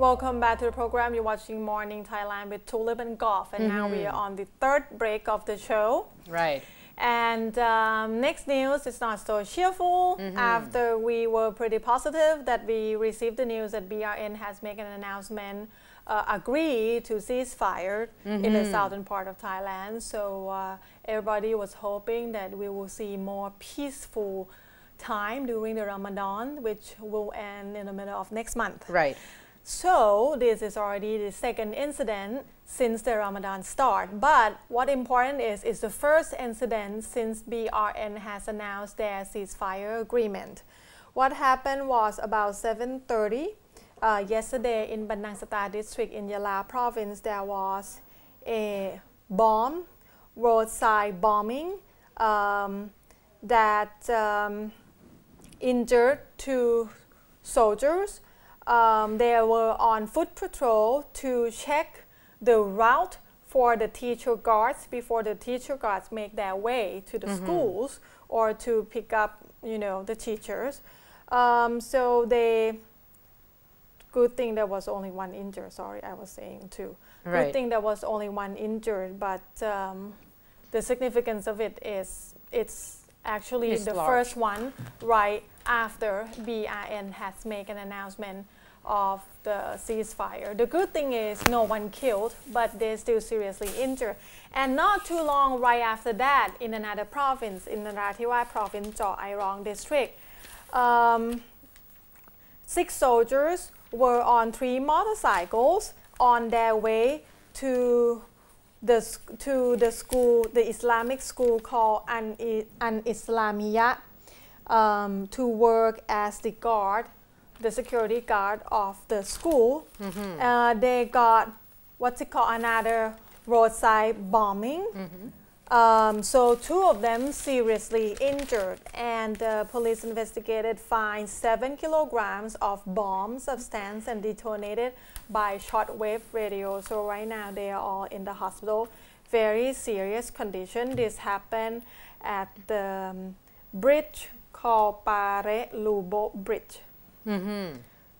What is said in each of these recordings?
Welcome back to the program. You're watching Morning Thailand with Tulip and Golf, and now we are on the third break of the show. Right. And next news is not so cheerful. After we were pretty positive that we received the news that BRN has made an announcement, agree to cease fire in the southern part of Thailand. So everybody was hoping that we will see more peaceful time during the Ramadan, which will end in the middle of next month. Right. So this is already the second incident since the Ramadan start. But what important is the first incident since BRN has announced their ceasefire agreement. What happened was about 7:30 yesterday in Bandang Sata district in Yala province. There was a bomb, roadside bombing that injured 2 soldiers. They were on foot patrol to check the route for the teacher guards before the teacher guards make their way to the schools or to pick up, the teachers. So good thing there was only 1 injured. Sorry, I was saying 2. Right. Good thing there was only 1 injured, but the significance of it is it's actually the first one right after BRN has made an announcement of the ceasefire. The good thing is no one killed, but they're still seriously injured. And not too long right after that, in another province, in the Narathiwat province, Chaw Ai Rong district, 6 soldiers were on 3 motorcycles on their way to the school, the Islamic school called An Islamiyah, to work as the guard, the security guard of the school. They got what's it called, another roadside bombing. So 2 of them seriously injured, and the police investigated find 7 kilograms of bomb substance and detonated by shortwave radio. So right now they are all in the hospital, very serious condition. This happened at the bridge called Pare Lubo Bridge.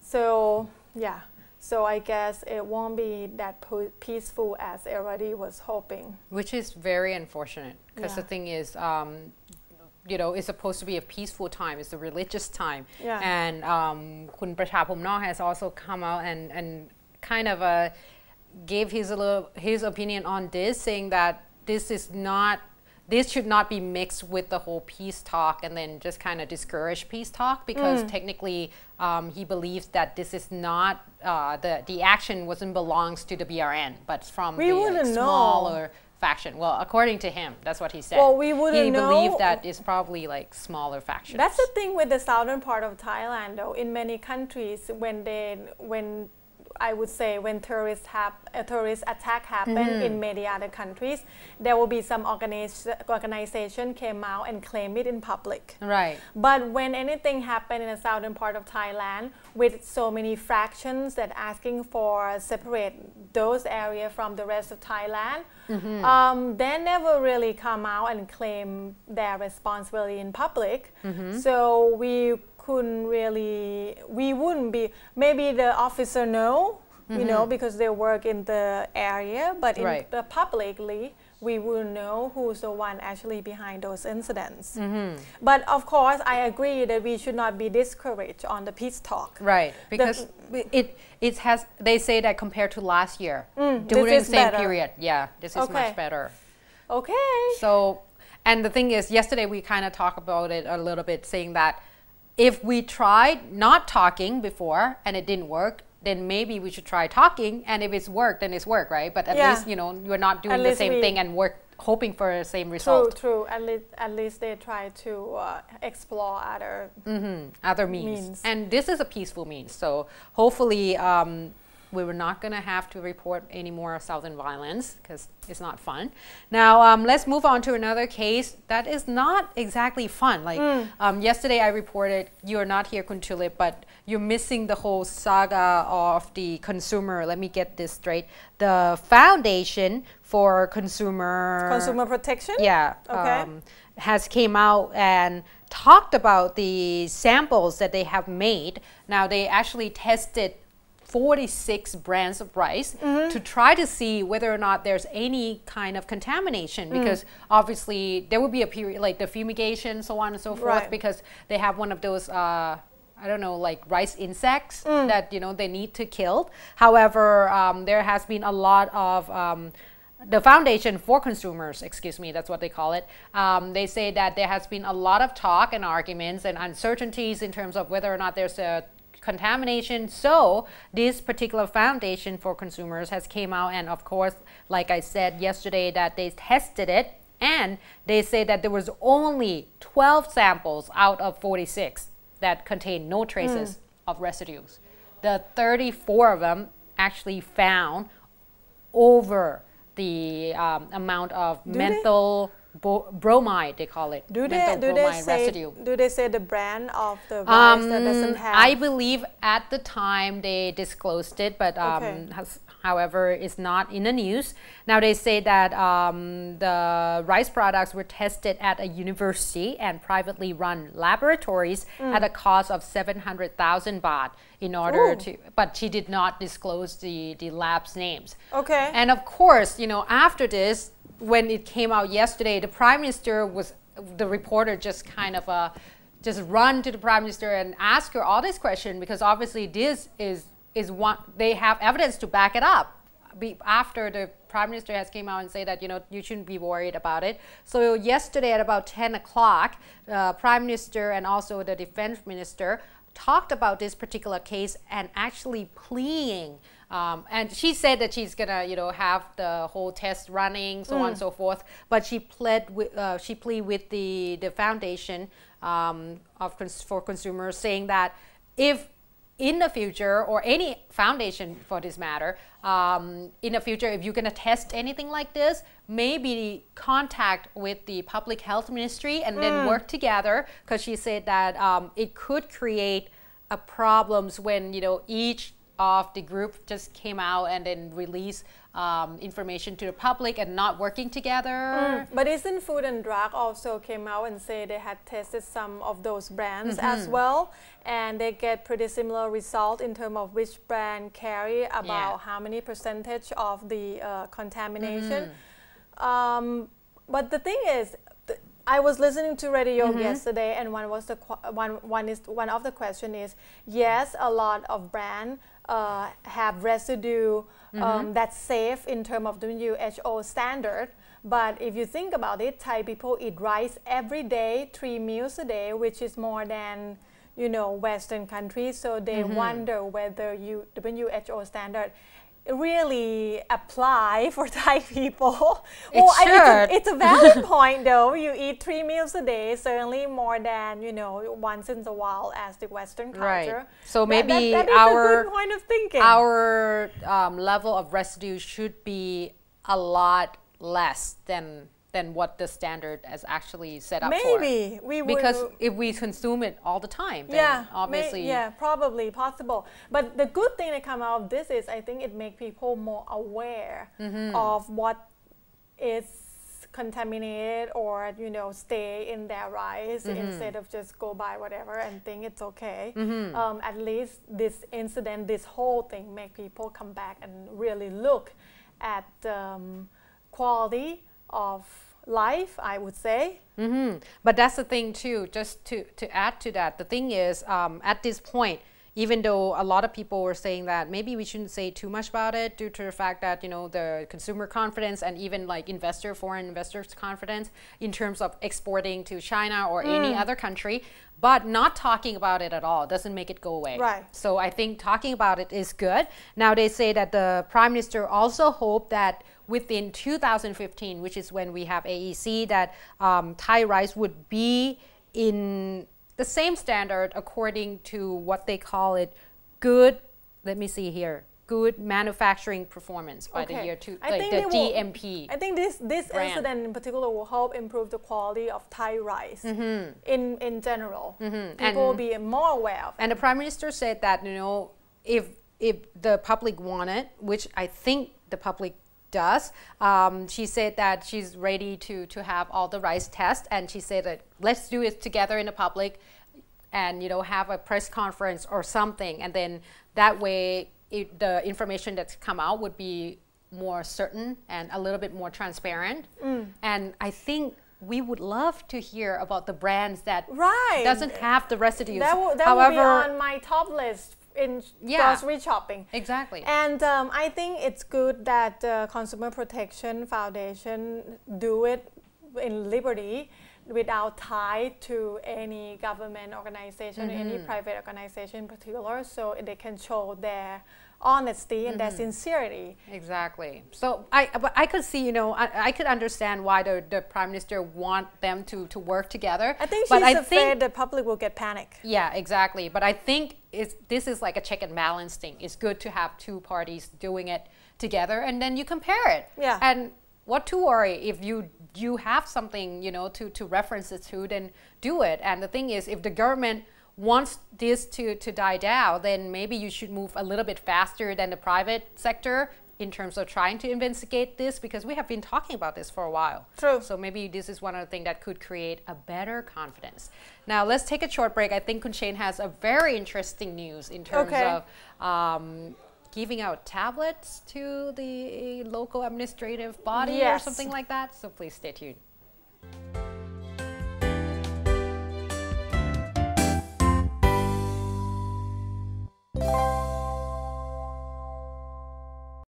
So yeah, so I guess it won't be that peaceful as everybody was hoping. Which is very unfortunate, because the thing is, it's supposed to be a peaceful time. It's a religious time. And Kun Prachapom Nong has also come out and kind of gave his opinion on this, saying that this should not be mixed with the whole peace talk and then just kind of discourage peace talk, because technically he believes that this is not, the action belongs to the BRN, but from the smaller faction. Well, according to him, that's what he said. Well, we wouldn't know. He believed that it's probably like smaller factions. That's the thing with the southern part of Thailand, though. In many countries, when terrorist attack happen in many other countries, there will be some organization came out and claim it in public. Right. But when anything happen in the southern part of Thailand with so many fractions that asking for separate those areas from the rest of Thailand, they never really come out and claim their responsibility in public. So we wouldn't be, maybe the officer know, because they work in the area, but in the publicly, we wouldn't know who's the one actually behind those incidents. But of course, I agree that we should not be discouraged on the peace talk. Right, because it has, they say that compared to last year, during the same period, this is much better. Okay. So, and the thing is, yesterday we kind of talked about it a little bit, saying that if we tried not talking before and it didn't work, then maybe we should try talking, and if it's worked, then it's worked, right? But at least, you're not doing the same thing and hoping for the same result. True. At least they try to explore other means. And this is a peaceful means. So hopefully we were not going to have to report any more southern violence, because it's not fun. Now, let's move on to another case that is not exactly fun. Like yesterday I reported, you're not here, Kun Tulip, but you're missing the whole saga of the consumer. Let me get this straight. The Foundation for Consumer Protection? Yeah. Has came out and talked about the samples that they have made. Now, they actually tested 46 brands of rice to try to see whether or not there's any kind of contamination, because obviously there will be a period like the fumigation, so on and so forth, because they have one of those I don't know, like rice insects that, you know, they need to kill. However, there has been a lot of the Foundation for Consumers, excuse me, that's what they call it. They say that there has been a lot of talk and arguments and uncertainties in terms of whether or not there's a contamination. So this particular Foundation for Consumers has came out, and of course, like I said yesterday, that they tested it, and they say that there was only 12 samples out of 46 that contain no traces of residues. The 34 of them actually found over the amount of methyl bromide, they call it. Do they say the brand of the rice that doesn't have? I believe at the time they disclosed it, but however, it's not in the news. Now they say that the rice products were tested at a university and privately run laboratories at a cost of 700,000 baht in order to, but she did not disclose the lab's names. Okay. And of course, you know, after this, when it came out yesterday, the Prime Minister the reporter just kind of just run to the Prime Minister and ask her all this question, because obviously this is one, they have evidence to back it up after the Prime Minister has came out and say that, you know, you shouldn't be worried about it. So yesterday at about 10 o'clock, Prime Minister and also the Defense Minister talked about this particular case and actually pleading. And she said that she's gonna, you know, have the whole test running, so on and so forth. But she pleaded with the Foundation for Consumers, saying that if in the future, or any foundation for this matter, in the future, if you're going to test anything like this, maybe contact with the Public Health Ministry and then work together, because she said that it could create problems when, you know, each of the group just came out and then released information to the public and not working together. But isn't Food and Drug also came out and say they had tested some of those brands as well, and they get pretty similar result in terms of which brand carry about how many percentage of the contamination. But the thing is, I was listening to radio yesterday, and one of the question is, yes, a lot of brands have residue that's safe in terms of WHO standard. But if you think about it, Thai people eat rice every day, 3 meals a day, which is more than, you know, Western countries. So they wonder whether WHO standard really apply for Thai people. It's a valid point though. You eat 3 meals a day, certainly more than, you know, once in a while as the Western culture. Right. So maybe that is a good point of thinking. Our level of residue should be a lot less than what the standard is actually set up for. Maybe because if we consume it all the time, then obviously probably possible. But the good thing that come out of this is, I think it makes people more aware of what is contaminated or, you know, stay in their rice instead of just go buy whatever and think it's okay. At least this incident, this whole thing, make people come back and really look at quality of life, I would say. But that's the thing too, just to add to that, the thing is, at this point, even though a lot of people were saying that maybe we shouldn't say too much about it due to the fact that, you know, the consumer confidence and even like foreign investors' confidence in terms of exporting to China or any other country, but not talking about it at all doesn't make it go away. Right. So I think talking about it is good. Now they say that the Prime Minister also hoped that within 2015, which is when we have AEC, that Thai rice would be in the same standard according to what they call it, good, let me see here, good manufacturing performance by the year the GMP. I think this incident in particular will help improve the quality of Thai rice in general. People will be more aware of it. And the Prime Minister said that, you know, if the public want it, which I think the public does, she said that she's ready to have all the rice tests, and she said that let's do it together in the public and, you know, have a press conference or something, and then that way the information that's come out would be more certain and a little bit more transparent. And I think we would love to hear about the brands that doesn't have the residues. That will be on my top list in grocery shopping. Exactly. And I think it's good that the Consumer Protection Foundation do it in Liberty without tied to any government organization, any private organization in particular, so they can show their honesty and their sincerity. Exactly. So I could see, I could understand why the Prime Minister want them to work together. I think she's afraid the public will get panic. Yeah, exactly. But I think this is like a check and balance thing. It's good to have two parties doing it together, and then you compare it. Yeah. And what to worry if you have something, to reference it to, then do it. And the thing is, if the government wants this to die down, then maybe you should move a little bit faster than the private sector in terms of trying to investigate this, because we have been talking about this for a while. True. So maybe this is one of the things that could create a better confidence. Now let's take a short break. I think Kun Shane has a very interesting news in terms of giving out tablets to the local administrative body or something like that. So please stay tuned.